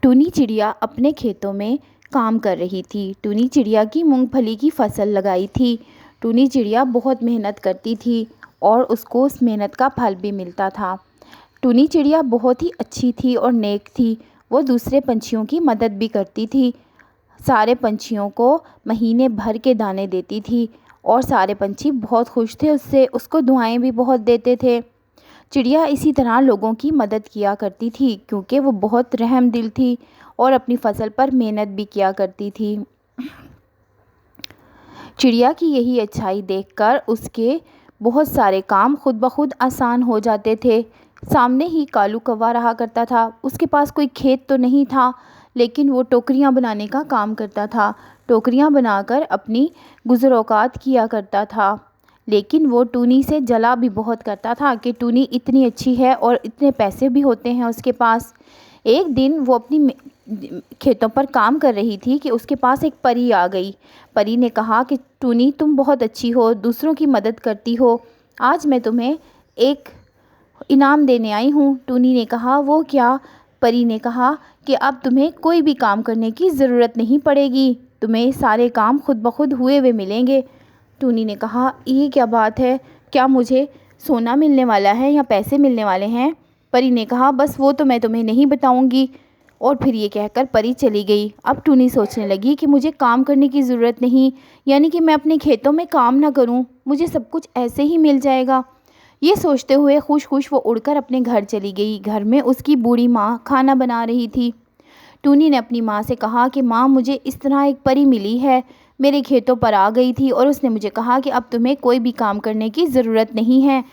टूनी चिड़िया अपने खेतों में काम कर रही थी। टूनी चिड़िया की मूंगफली की फसल लगाई थी। टूनी चिड़िया बहुत मेहनत करती थी और उसको उस मेहनत का फल भी मिलता था। टूनी चिड़िया बहुत ही अच्छी थी और नेक थी। वो दूसरे पंछियों की मदद भी करती थी। सारे पंछियों को महीने भर के दाने देती थी और सारे पंछी बहुत खुश थे उससे। उसको दुआएं भी बहुत देते थे। चिड़िया इसी तरह लोगों की मदद किया करती थी क्योंकि वो बहुत रहम दिल थी और अपनी फसल पर मेहनत भी किया करती थी। चिड़िया की यही अच्छाई देखकर उसके बहुत सारे काम खुद ब खुद आसान हो जाते थे। सामने ही कालू कौवा रहा करता था। उसके पास कोई खेत तो नहीं था, लेकिन वो टोकरियाँ बनाने का काम करता था। टोकरियाँ बनाकर अपनी गुज़र-औक़ात किया करता था। लेकिन वो टूनी से जला भी बहुत करता था कि टूनी इतनी अच्छी है और इतने पैसे भी होते हैं उसके पास। एक दिन वो अपनी खेतों पर काम कर रही थी कि उसके पास एक परी आ गई। परी ने कहा कि टूनी, तुम बहुत अच्छी हो, दूसरों की मदद करती हो, आज मैं तुम्हें एक इनाम देने आई हूँ। टूनी ने कहा, वो क्या? परी ने कहा कि अब तुम्हें कोई भी काम करने की ज़रूरत नहीं पड़ेगी, तुम्हें सारे काम खुद ब खुद हुए हुए मिलेंगे। टूनी ने कहा, ये क्या बात है? क्या मुझे सोना मिलने वाला है या पैसे मिलने वाले हैं? परी ने कहा, बस वो तो मैं तुम्हें नहीं बताऊंगी। और फिर ये कहकर परी चली गई। अब टूनी सोचने लगी कि मुझे काम करने की ज़रूरत नहीं, यानी कि मैं अपने खेतों में काम ना करूं, मुझे सब कुछ ऐसे ही मिल जाएगा। ये सोचते हुए खुश खुश वो उड़कर अपने घर चली गई। घर में उसकी बूढ़ी माँ खाना बना रही थी। टूनी ने अपनी माँ से कहा कि माँ, मुझे इस तरह एक परी मिली है, मेरे खेतों पर आ गई थी और उसने मुझे कहा कि अब तुम्हें कोई भी काम करने की ज़रूरत नहीं है।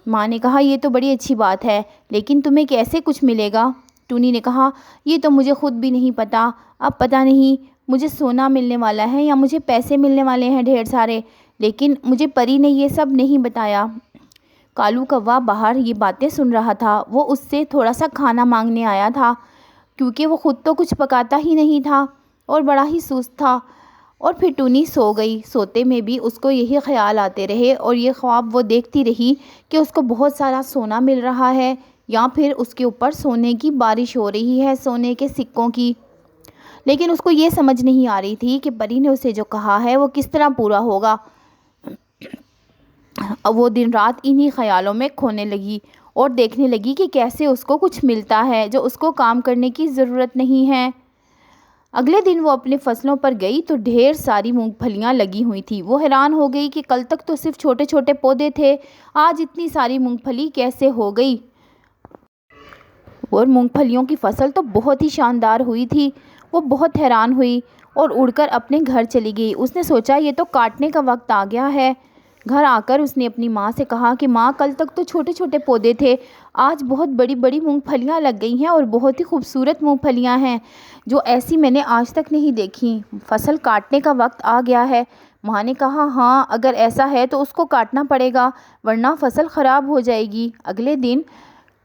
माँ ने कहा, ये तो बड़ी अच्छी बात है, लेकिन तुम्हें कैसे कुछ मिलेगा? टूनी ने कहा, ये तो मुझे खुद भी नहीं पता। अब पता नहीं मुझे सोना मिलने वाला है या मुझे पैसे मिलने वाले हैं ढेर सारे, लेकिन मुझे परी ने ये सब नहीं बताया। कालू कौवा बाहर ये बातें सुन रहा था। वो उससे थोड़ा सा खाना मांगने आया था क्योंकि वो खुद तो कुछ पकाता ही नहीं था और बड़ा ही सुस्त था। और फिर टूनी सो गई। सोते में भी उसको यही ख्याल आते रहे और ये ख्वाब वो देखती रही कि उसको बहुत सारा सोना मिल रहा है या फिर उसके ऊपर सोने की बारिश हो रही है, सोने के सिक्कों की। लेकिन उसको ये समझ नहीं आ रही थी कि परी ने उसे जो कहा है वो किस तरह पूरा होगा। अब वो दिन रात इन्हीं ख्यालों में खोने लगी और देखने लगी कि कैसे उसको कुछ मिलता है जो उसको काम करने की ज़रूरत नहीं है। अगले दिन वो अपने फसलों पर गई तो ढेर सारी मूंगफलियां लगी हुई थी। वो हैरान हो गई कि कल तक तो सिर्फ छोटे छोटे पौधे थे, आज इतनी सारी मूंगफली कैसे हो गई। और मूंगफलियों की फसल तो बहुत ही शानदार हुई थी। वो बहुत हैरान हुई और उड़कर अपने घर चली गई। उसने सोचा, ये तो काटने का वक्त आ गया है। घर आकर उसने अपनी माँ से कहा कि माँ, कल तक तो छोटे छोटे पौधे थे, आज बहुत बड़ी बड़ी मूंगफलियाँ लग गई हैं और बहुत ही खूबसूरत मूंगफलियाँ हैं जो ऐसी मैंने आज तक नहीं देखी। फसल काटने का वक्त आ गया है। माँ ने कहा, हाँ, अगर ऐसा है तो उसको काटना पड़ेगा, वरना फसल ख़राब हो जाएगी। अगले दिन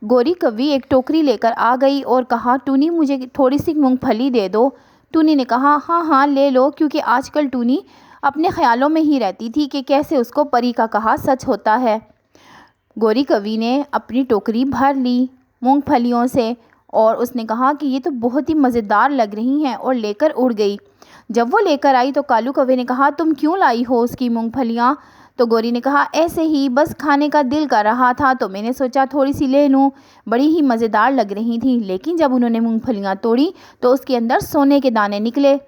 गोरी कौवी एक टोकरी लेकर आ गई और कहा, टूनी, मुझे थोड़ी सी मूंगफली दे दो। टूनी ने कहा, हाँ हाँ, ले लो, क्योंकि आजकल टूनी अपने ख्यालों में ही रहती थी कि कैसे उसको परी का कहा सच होता है। गोरी कौवी ने अपनी टोकरी भर ली मूंगफलियों से और उसने कहा कि ये तो बहुत ही मज़ेदार लग रही हैं, और लेकर उड़ गई। जब वो लेकर आई तो कालू कौवे ने कहा, तुम क्यों लाई हो उसकी मूंगफलियाँ? तो गोरी ने कहा, ऐसे ही, बस खाने का दिल कर रहा था तो मैंने सोचा थोड़ी सी ले लूँ, बड़ी ही मज़ेदार लग रही थी। लेकिन जब उन्होंने मूंगफलियाँ तोड़ी तो उसके अंदर सोने के दाने निकले।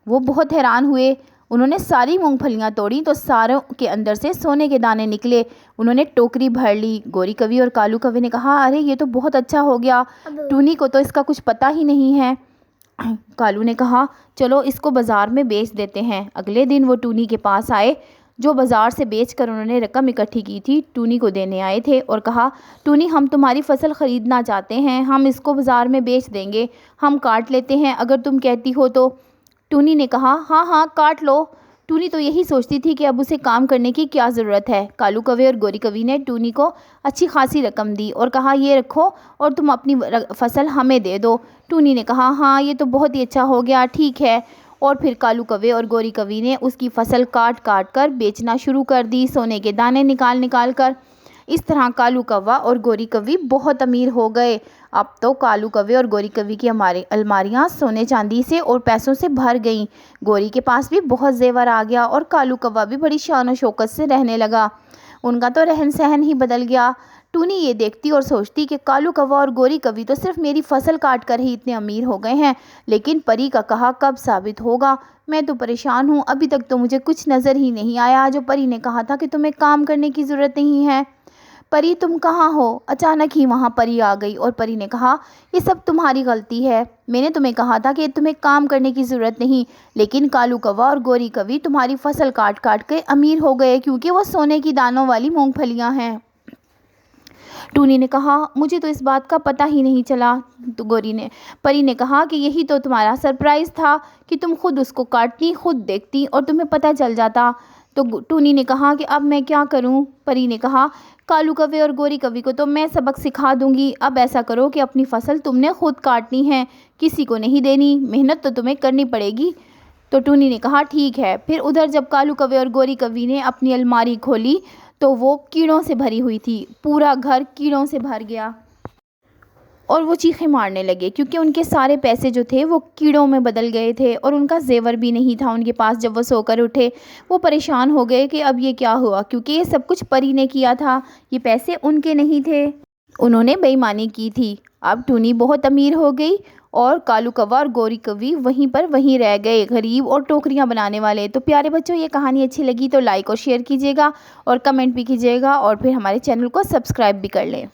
वो बहुत हैरान हुए। उन्होंने सारी मूंगफलियाँ तोड़ी तो सारों के अंदर से सोने के दाने निकले। उन्होंने टोकरी भर ली। गोरी कौवी और कालू कौवे ने कहा, अरे ये तो बहुत अच्छा हो गया, टूनी को तो इसका कुछ पता ही नहीं है। कालू ने कहा, चलो इसको बाज़ार में बेच देते हैं। अगले दिन वो टूनी के पास आए, जो बाज़ार से बेचकर उन्होंने रकम इकट्ठी की थी टूनी को देने आए थे, और कहा, टूनी, हम तुम्हारी फसल ख़रीदना चाहते हैं, हम इसको बाज़ार में बेच देंगे, हम काट लेते हैं अगर तुम कहती हो तो। टूनी ने कहा, हाँ हाँ, काट लो। टूनी तो यही सोचती थी कि अब उसे काम करने की क्या ज़रूरत है। कालू कौवे और गोरी कौवी ने टूनी को अच्छी खासी रकम दी और कहा, ये रखो और तुम अपनी फसल हमें दे दो। टूनी ने कहा, हाँ, ये तो बहुत ही अच्छा हो गया, ठीक है। और फिर कालू कौवे और गोरी कौवी ने उसकी फसल काट काट कर बेचना शुरू कर दी, सोने के दाने निकाल निकाल कर। اس طرح کالو کوا اور گوری کوی بہت امیر ہو گئے۔ اب تو کالو کوے اور گوری کوی کی الماریاں سونے چاندی سے اور پیسوں سے بھر گئیں۔ گوری کے پاس بھی بہت زیور آ گیا اور کالو کوا بھی بڑی شان و شوکت سے رہنے لگا۔ ان کا تو رہن سہن ہی بدل گیا۔ ٹونی یہ دیکھتی اور سوچتی کہ کالو کوا اور گوری کوی تو صرف میری فصل کاٹ کر ہی اتنے امیر ہو گئے ہیں، لیکن پری کا کہا کب ثابت ہوگا؟ میں تو پریشان ہوں، ابھی تک تو مجھے کچھ نظر ہی نہیں آیا۔ جو پری نے کہا تھا کہ تمہیں کام کرنے کی ضرورت نہیں ہے۔ پری تم کہاں ہو؟ اچانک ہی وہاں پری آ گئی اور پری نے کہا یہ سب تمہاری غلطی ہے۔ میں نے تمہیں کہا تھا کہ تمہیں کام کرنے کی ضرورت نہیں، لیکن کالو کوا اور گوری کوی تمہاری فصل کاٹ کاٹ کے امیر ہو گئے کیونکہ وہ سونے کی دانوں والی مونگ پھلیاں ہیں۔ ٹونی نے کہا مجھے تو اس بات کا پتہ ہی نہیں چلا۔ تو پری نے کہا کہ یہی تو تمہارا سرپرائز تھا کہ تم خود اس کو کاٹتی، خود دیکھتی اور تمہیں پتہ چل جاتا۔ تو ٹونی نے کہا کہ اب میں کیا کروں؟ پری نے کہا کالو کوے اور گوری کوی کو تو میں سبق سکھا دوں گی۔ اب ایسا کرو کہ اپنی فصل تم نے خود کاٹنی ہے، کسی کو نہیں دینی، محنت تو تمہیں کرنی پڑے گی۔ تو ٹونی نے کہا ٹھیک ہے۔ پھر ادھر جب کالو کوے اور گوری کوی نے اپنی الماری کھولی تو وہ کیڑوں سے بھری ہوئی تھی، پورا گھر کیڑوں سے بھر گیا اور وہ چیخیں مارنے لگے کیونکہ ان کے سارے پیسے جو تھے وہ کیڑوں میں بدل گئے تھے اور ان کا زیور بھی نہیں تھا ان کے پاس۔ جب وہ سو کر اٹھے وہ پریشان ہو گئے کہ اب یہ کیا ہوا، کیونکہ یہ سب کچھ پری نے کیا تھا، یہ پیسے ان کے نہیں تھے، انہوں نے بے ایمانی کی تھی۔ اب ٹونی بہت امیر ہو گئی اور کالو کوا اور گوری کوی وہیں رہ گئے، غریب اور ٹوکریاں بنانے والے۔ تو پیارے بچوں، یہ کہانی اچھی لگی تو لائک اور شیئر کیجیے گا اور کمنٹ بھی کیجیے گا اور پھر ہمارے چینل کو سبسکرائب بھی کر لیں۔